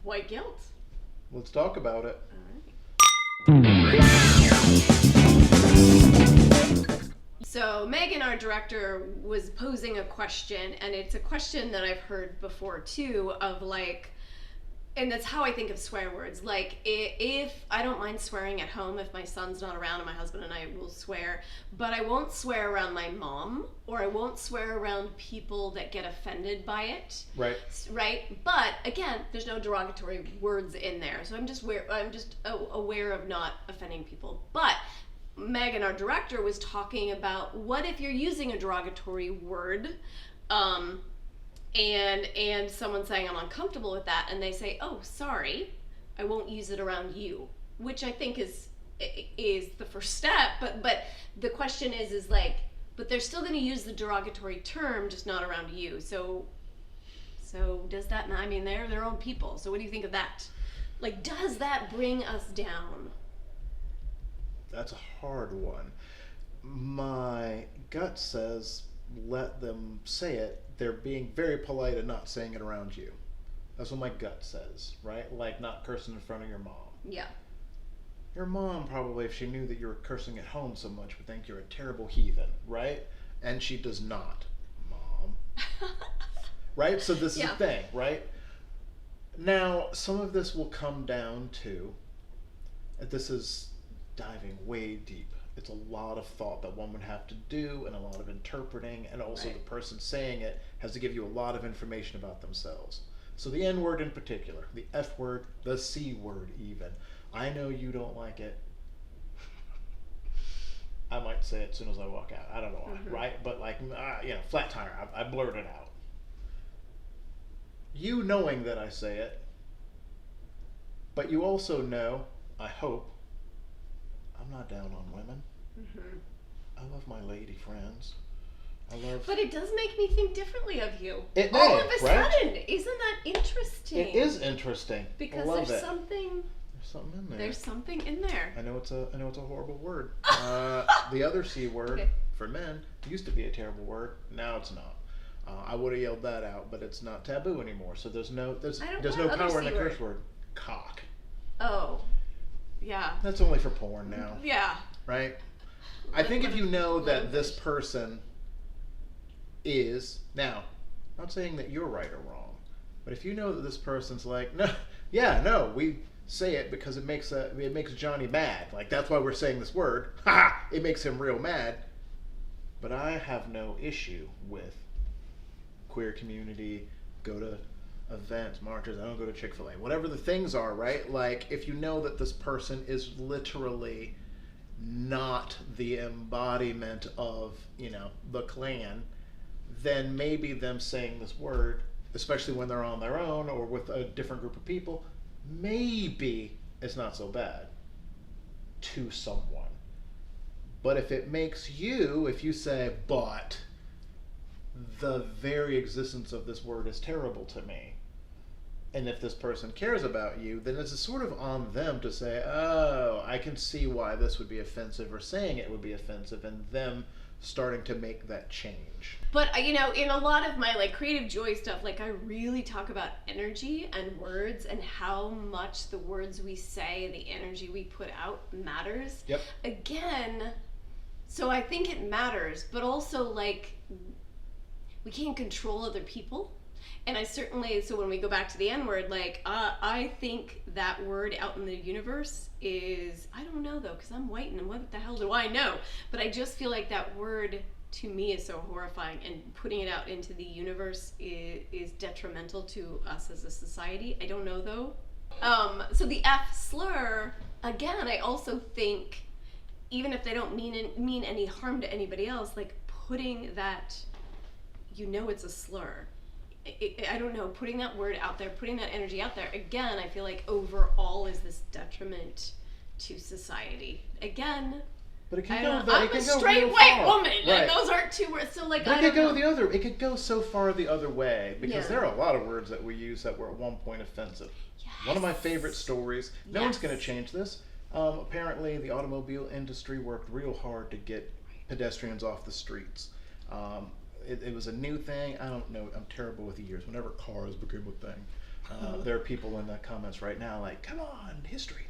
White guilt. Let's talk about it. All right. So Megan, our director, was posing a question, and it's a question that I've heard before too, of like, and that's how I think of swear words. Like, if I don't mind swearing at home, if my son's not around and my husband and I will swear, but I won't swear around my mom, or I won't swear around people that get offended by it. Right. Right. But again, there's no derogatory words in there, so I'm just aware of not offending people. But Megan, our director, was talking about what if you're using a derogatory word, and someone's saying I'm uncomfortable with that, and they say, "Oh, sorry, I won't use it around you," which I think is the first step. But the question is like, but they're still going to use the derogatory term, just not around you. So does that? I mean, they're their own people. So what do you think of that? Like, does that bring us down? That's a hard one. My gut says let them say it. They're being very polite and not saying it around you. That's what my gut says, right? Like not cursing in front of your mom. Yeah. Your mom probably, if she knew that you were cursing at home so much, would think you're a terrible heathen, right? And she does not, Mom. Right? So this is the thing, right? Now, some of this will come down to, this is diving way deep. It's a lot of thought that one would have to do and a lot of interpreting, and also the person saying it has to give you a lot of information about themselves. So the N word in particular, the F word, the C word even. I know you don't like it. I might say it as soon as I walk out. I don't know why, right? But like, flat tire, I blurt it out. You knowing that I say it, but you also know, I hope, I'm not down on women. I love my lady friends. But it does make me think differently of you. It may, all of a right? sudden, isn't that interesting? It is interesting. Because there's something in there. There's something in there. I know it's a horrible word. The other C word for men used to be a terrible word. Now it's not. I would have yelled that out, but it's not taboo anymore. So there's no power in the curse word. Cock. Oh, yeah. That's only for porn now. Yeah. Right? I think if you know that this person is, now, not saying that you're right or wrong, but if you know that this person's like, no, we say it because it makes Johnny mad. Like, that's why we're saying this word. Ha! It makes him real mad. But I have no issue with queer community, go to events, marches, I don't go to Chick-fil-A, whatever the things are, right? Like, if you know that this person is literally not the embodiment of, the Klan, then maybe them saying this word, especially when they're on their own or with a different group of people, maybe it's not so bad to someone. But if it makes you, if you say, but the very existence of this word is terrible to me, and if this person cares about you, then it's sort of on them to say, oh, I can see why this would be offensive, or saying it would be offensive, and them starting to make that change. But in a lot of my creative joy stuff, I really talk about energy and words and how much the words we say, the energy we put out matters. Yep. Again, so I think it matters, but also we can't control other people. And I certainly, so when we go back to the N word, I think that word out in the universe is, I don't know though, because I'm white and what the hell do I know? But I just feel like that word to me is so horrifying, and putting it out into the universe is detrimental to us as a society. I don't know though. So the F slur, again, I also think, even if they don't mean any harm to anybody else, putting that, it's a slur. I don't know, putting that word out there, putting that energy out there, again, I feel like overall is this detriment to society. Again, but it can I'm a straight white woman, and those aren't two words, so it could go so far the other way, because there are a lot of words that we use that were at one point offensive. Yes. One of my favorite stories, no one's going to change this, apparently the automobile industry worked real hard to get pedestrians off the streets. It was a new thing. I don't know. I'm terrible with the years. Whenever cars became a thing, There are people in the comments right now like, come on, history.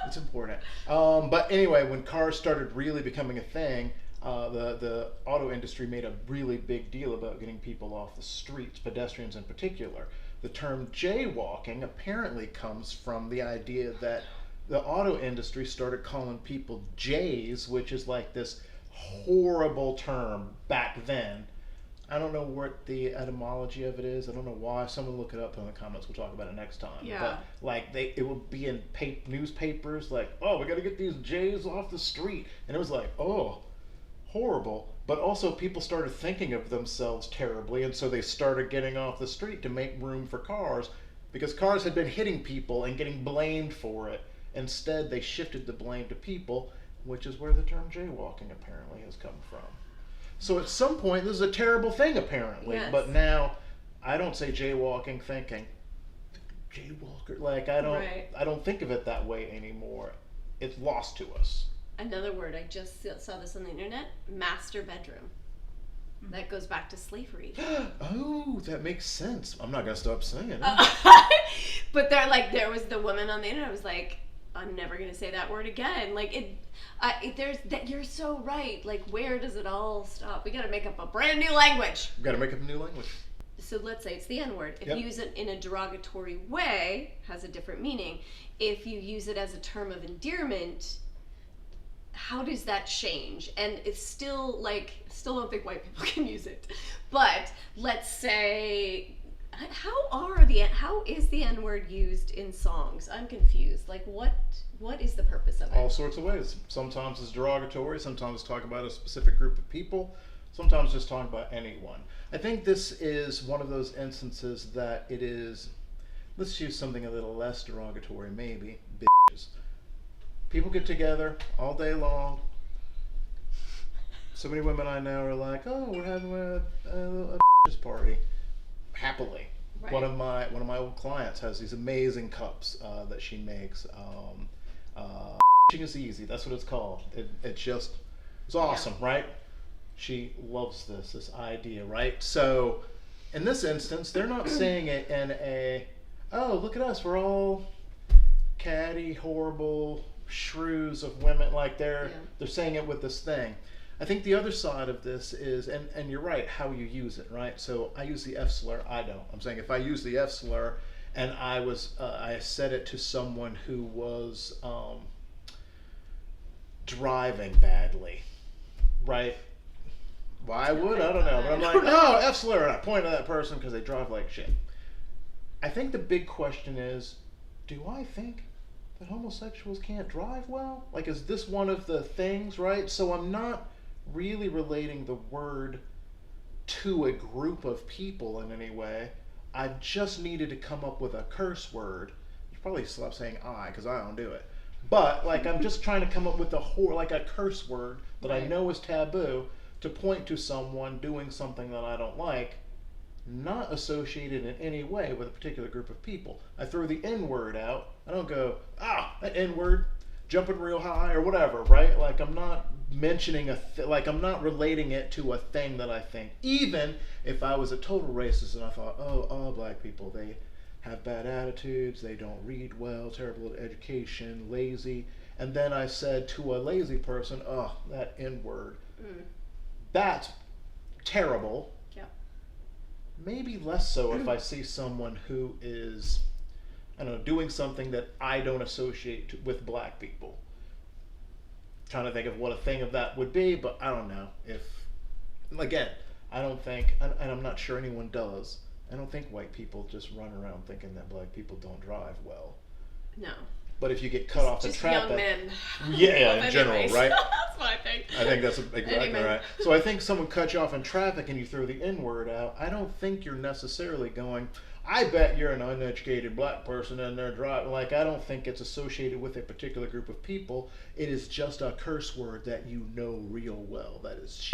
It's important. But anyway, when cars started really becoming a thing, the auto industry made a really big deal about getting people off the streets, pedestrians in particular. The term jaywalking apparently comes from the idea that the auto industry started calling people jays, which is like this horrible term back then. I don't know what the etymology of it is. I don't know why. Someone look it up in the comments. We'll talk about it next time. Yeah. But like it would be in newspapers like, oh, we got to get these jays off the street, and it was like, oh, horrible. But also people started thinking of themselves terribly, and so they started getting off the street to make room for cars, because cars had been hitting people and getting blamed for it. Instead, they shifted the blame to people, which is where the term jaywalking apparently has come from. So at some point, this is a terrible thing apparently, Yes. but now I don't say jaywalking thinking jaywalker. Like I don't think of it that way anymore. It's lost to us. Another word, I just saw this on the internet, master bedroom. That goes back to slavery. Oh, that makes sense. I'm not gonna stop saying it. But there was the woman on the internet was like, I'm never gonna say that word again. Like there's that. You're so right. Like, where does it all stop? We gotta make up a brand new language. We've got to make up a new language. So let's say it's the N word. If Yep. you use it in a derogatory way, has a different meaning. If you use it as a term of endearment, how does that change? And it's still don't think white people can use it. But let's say, how is the N word used in songs? I'm confused. Like, what is the purpose of it? All sorts of ways. Sometimes it's derogatory. Sometimes it's talking about a specific group of people. Sometimes just talking about anyone. I think this is one of those instances that it is. Let's use something a little less derogatory, maybe. Bitches. People get together all day long. So many women I know are like, "Oh, we're having a bitches party." Happily. Right. One of my old clients has these amazing cups that she makes. Bitching is easy. That's what it's called. It's awesome, right? She loves this idea, right? So, in this instance, they're not saying it in a, oh, look at us, we're all catty, horrible shrews of women. Like they're saying it with this thing. I think the other side of this is, and you're right, how you use it, right? So I use the F slur. I don't. I'm saying if I use the F slur, and I said it to someone who was driving badly, right? Why would? I don't know. But I'm like, oh, F slur, and I point at that person because they drive like shit. I think the big question is, do I think that homosexuals can't drive well? Like, is this one of the things, right? So I'm not really relating the word to a group of people in any way. I just needed to come up with a curse word. You probably stop saying I, because I don't do it. But like, I'm just trying to come up with a curse word that I know is taboo to point to someone doing something that I don't like, not associated in any way with a particular group of people. I throw the N word out. I don't go, that N word, jumping real high or whatever, right? Like, I'm not mentioning I'm not relating it to a thing that I think. Even if I was a total racist and I thought, all black people, they have bad attitudes, they don't read well, terrible at education, lazy. And then I said to a lazy person, that N word. That's terrible. Yeah. Maybe less so if I see someone who is, I don't know, doing something that I don't associate with black people. Trying to think of what a thing of that would be, but I don't know. Again, I don't think, and I'm not sure anyone does, I don't think white people just run around thinking that black people don't drive well. No. But if you get cut off in traffic, young men. Yeah, in general, right? That's what I think. I think that's exactly right. So I think someone cuts you off in traffic and you throw the N word out. I don't think you're necessarily going, I bet you're an uneducated black person and they're driving. Like, I don't think it's associated with a particular group of people. It is just a curse word that you know real well. That is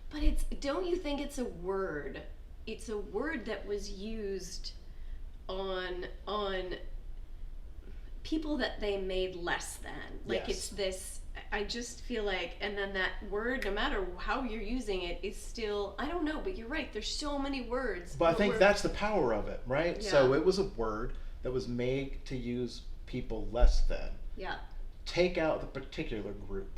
But don't you think it's a word? It's a word that was used on people that they made less than. Like, Yes. it's this, I just feel like, and then that word, no matter how you're using it, is still, I don't know, but you're right, there's so many words. But I think that's the power of it, right? Yeah. So it was a word that was made to use people less than. Yeah. Take out the particular group.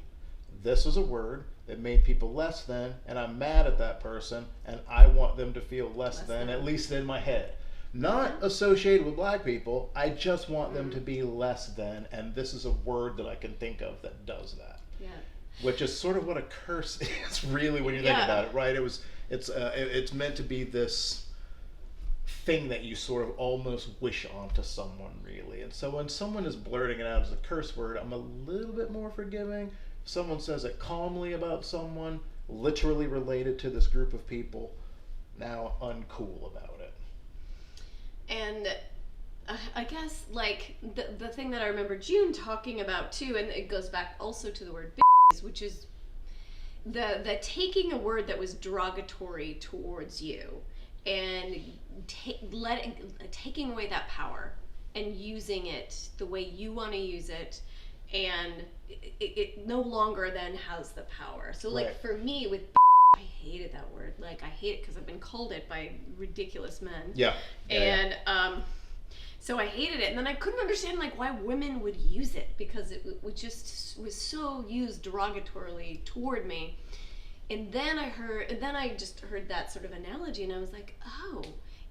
This was a word that made people less than, and I'm mad at that person, and I want them to feel less than, at least in my head. Not associated with black people, I just want them to be less than, and this is a word that I can think of that does that. Yeah. Which is sort of what a curse is, really, when you think about it, right? It's meant to be this thing that you sort of almost wish onto someone, really. And so when someone is blurting it out as a curse word, I'm a little bit more forgiving. If someone says it calmly about someone, literally related to this group of people, now uncool about it. And I guess, like, the thing that I remember June talking about too, and it goes back also to the word bitches, which is the taking a word that was derogatory towards you and taking away that power and using it the way you want to use it, and it no longer then has the power. So, like, right. for me with I hated that word. Like, I hate it because I've been called it by ridiculous men. Yeah. And so I hated it, and then I couldn't understand like why women would use it, because it just was so used derogatorily toward me. And then I just heard that sort of analogy, and I was like, oh,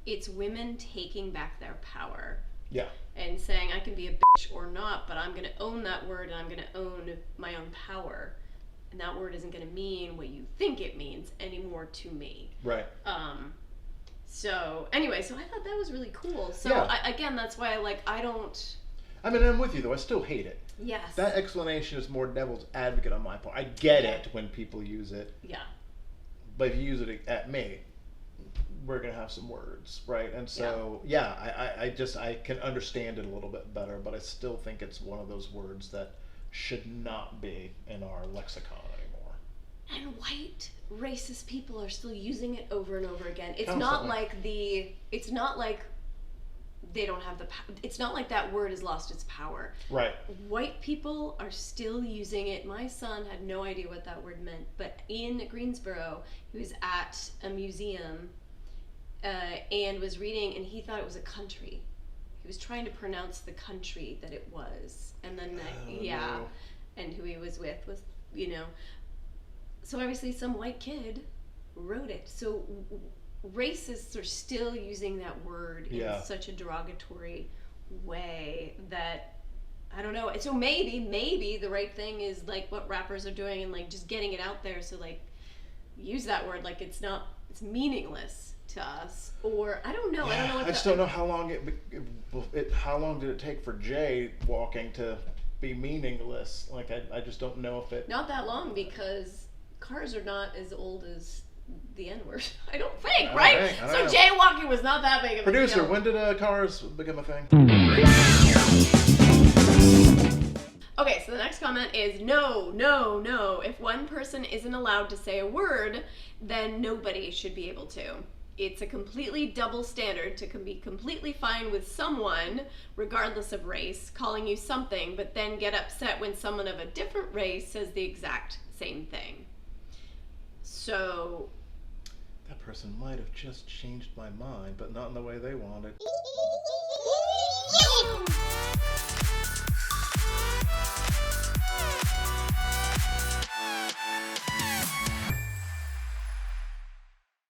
it's women taking back their power. Yeah. And saying I can be a bitch or not, but I'm going to own that word, and I'm going to own my own power. And that word isn't going to mean what you think it means anymore to me. Right. So anyway, so I thought that was really cool. So yeah. Again, that's why I don't. I mean, I'm with you though. I still hate it. Yes. That explanation is more devil's advocate on my part. I get it when people use it. Yeah. But if you use it at me, we're gonna have some words, right? And so I can understand it a little bit better, but I still think it's one of those words that should not be in our lexicon anymore. And white racist people are still using it over and over again. It's Constantly. It's not like they don't have the it's not like that word has lost its power. Right. White people are still using it. My son had no idea what that word meant, but in Greensboro, he was at a museum and was reading, and he thought it was a country. He was trying to pronounce the country that it was, and then no. And who he was with was, so obviously some white kid wrote it. So racists are still using that word in such a derogatory way that I don't know. So maybe the right thing is like what rappers are doing, and like just getting it out there. So like use that word like it's meaningless to us, or I don't know. Yeah, I don't know. I just don't know how long how long did it take for Jay walking to be meaningless? Like I just don't know if it. Not that long, because cars are not as old as the N-word. I don't think, right? So jaywalking was not that big of a deal. Producer, when did cars become a thing? Okay, so the next comment is no. If one person isn't allowed to say a word, then nobody should be able to. It's a completely double standard to be completely fine with someone, regardless of race, calling you something, but then get upset when someone of a different race says the exact same thing. So that person might have just changed my mind, but not in the way they wanted.